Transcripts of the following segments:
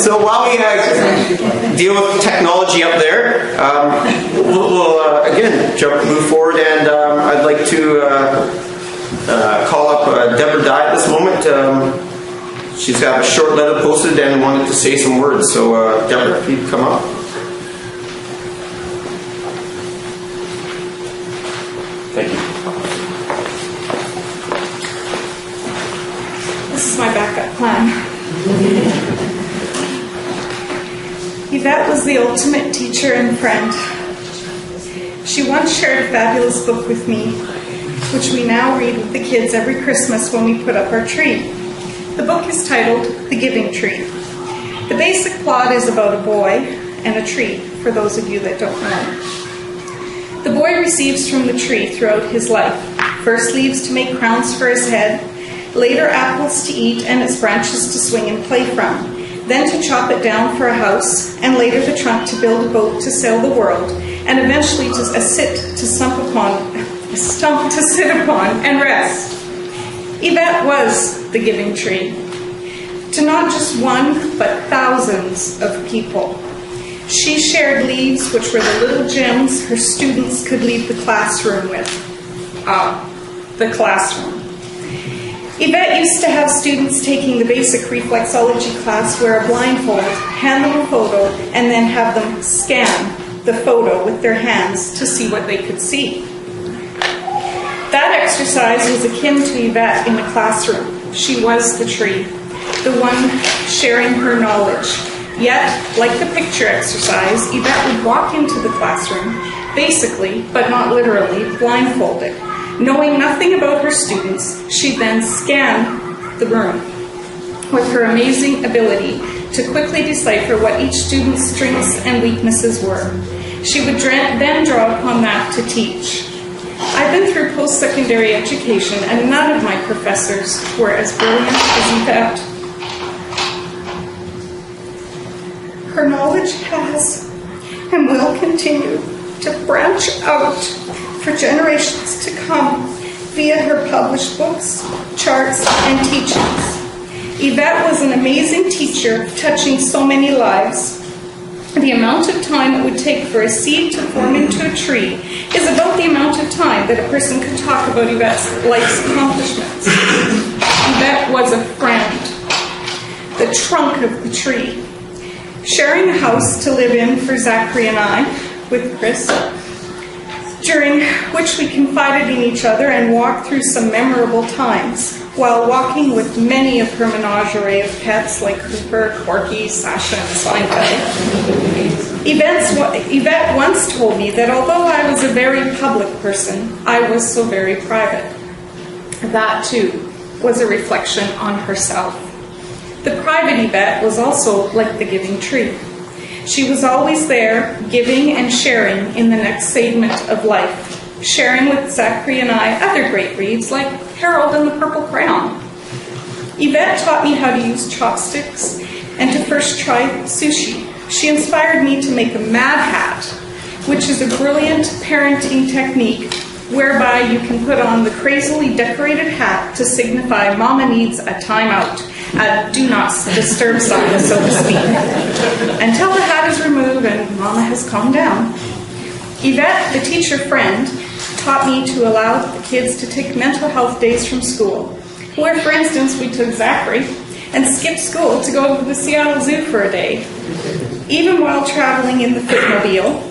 So while we deal with technology up there, we'll again move forward, and I'd like to call up Deborah Dye at this moment. She's got a short letter posted and wanted to say some words. So Deborah, if you'd come up. Thank you. This is my backup plan. Yvette was the ultimate teacher and friend. She once shared a fabulous book with me, which we now read with the kids every Christmas when we put up our tree. The book is titled The Giving Tree. The basic plot is about a boy and a tree, for those of you that don't know. The boy receives from the tree throughout his life. First leaves to make crowns for his head, later apples to eat and its branches to swing and play from, then to chop it down for a house, and later the trunk to build a boat to sail the world, and eventually a stump to sit upon and rest. Yvette was the giving tree, to not just one, but thousands of people. She shared leaves, which were the little gems her students could leave the classroom with. The classroom. Yvette used to have students taking the basic reflexology class wear a blindfold, hand them a photo, and then have them scan the photo with their hands to see what they could see. That exercise was akin to Yvette in the classroom. She was the tree, the one sharing her knowledge. Yet, like the picture exercise, Yvette would walk into the classroom, basically, but not literally, blindfolded. Knowing nothing about her students, she'd then scan the room with her amazing ability to quickly decipher what each student's strengths and weaknesses were. She would then draw upon that to teach. I've been through post-secondary education, and none of my professors were as brilliant as Yvette. Her knowledge has and will continue to branch out for generations to come via her published books, charts, and teachings. Yvette was an amazing teacher, touching so many lives. The amount of time it would take for a seed to form into a tree is about the amount of time that a person could talk about Yvette's life's accomplishments. Yvette was a friend, the trunk of the tree, sharing a house to live in for Zachary and I with Chris, during which we confided in each other and walked through some memorable times, while walking with many of her menagerie of pets like Cooper, Corky, Sasha, and Seinfeld. Yvette once told me that although I was a very public person, I was so very private. That, too, was a reflection on herself. The private Yvette was also like the giving tree. She was always there, giving and sharing in the next segment of life, sharing with Zachary and I other great reads like Harold and the Purple Crayon. Yvette taught me how to use chopsticks and to first try sushi. She inspired me to make a Mad Hat, which is a brilliant parenting technique whereby you can put on the crazily decorated hat to signify Mama needs a timeout, a do not disturb sign, so to speak, until the hat is removed and Mama has calmed down. Yvette, the teacher friend, taught me to allow the kids to take mental health days from school, where, for instance, we took Zachary and skipped school to go to the Seattle Zoo for a day. Even while traveling in the Footmobile,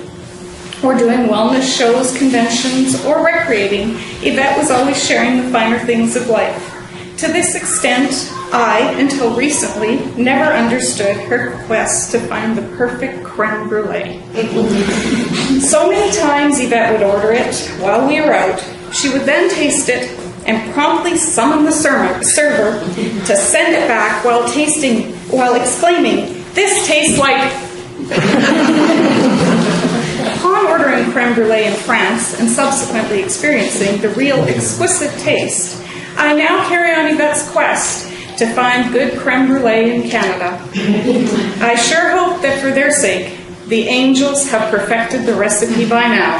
or doing wellness shows, conventions, or recreating, Yvette was always sharing the finer things of life. To this extent, I, until recently, never understood her quest to find the perfect creme brulee. So many times Yvette would order it while we were out. She would then taste it and promptly summon the server to send it back while exclaiming, "This tastes like..." Upon ordering creme brulee in France and subsequently experiencing the real exquisite taste, I now carry on Yvette's quest to find good creme brulee in Canada. I sure hope that for their sake, the angels have perfected the recipe by now.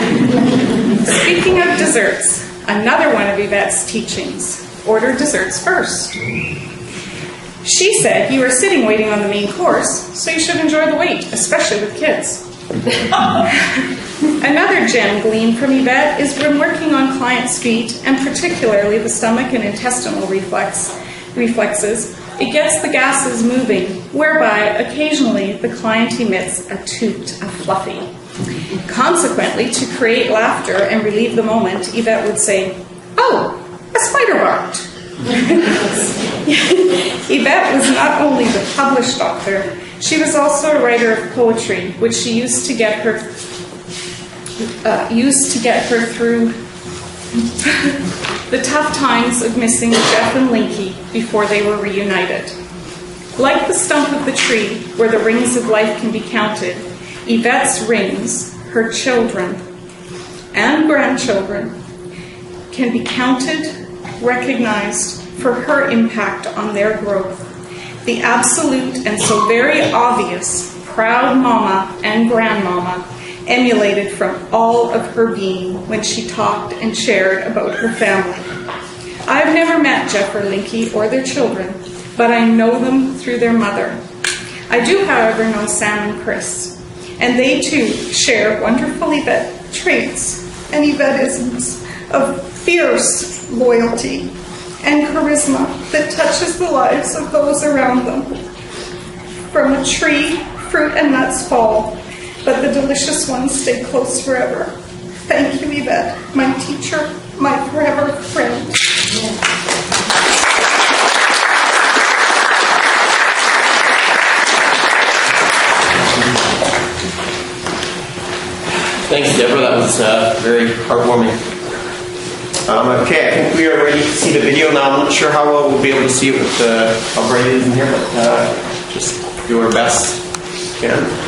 Speaking of desserts, another one of Yvette's teachings: order desserts first. She said, "You are sitting waiting on the main course, so you should enjoy the wait, especially with kids." Another gem gleaned from Yvette is when working on clients' feet, and particularly the stomach and intestinal reflexes, it gets the gases moving, whereby occasionally the client emits a toot, a fluffy. Consequently, to create laughter and relieve the moment, Yvette would say, "Oh, a spider barked." Yvette was not only the published author, she was also a writer of poetry, which she used to get her through the tough times of missing Jeff and Linky before they were reunited. Like the stump of the tree where the rings of life can be counted, Yvette's rings, her children and grandchildren, can be counted, recognized for her impact on their growth. The absolute and so very obvious proud mama and grandmama emulated from all of her being when she talked and shared about her family. I've never met Jeff or Linky or their children, but I know them through their mother. I do, however, know Sam and Chris, and they too share wonderful Yvette traits and Yvetteisms of fierce loyalty and charisma that touches the lives of those around them. From a tree, fruit and nuts fall, but the delicious ones stay close forever. Thank you, Yvette, my teacher, my forever friend. Thanks, Deborah. That was very heartwarming. Okay, I think we are ready to see the video now. I'm not sure how well we'll be able to see it with how bright it is in here, but just do our best. Yeah.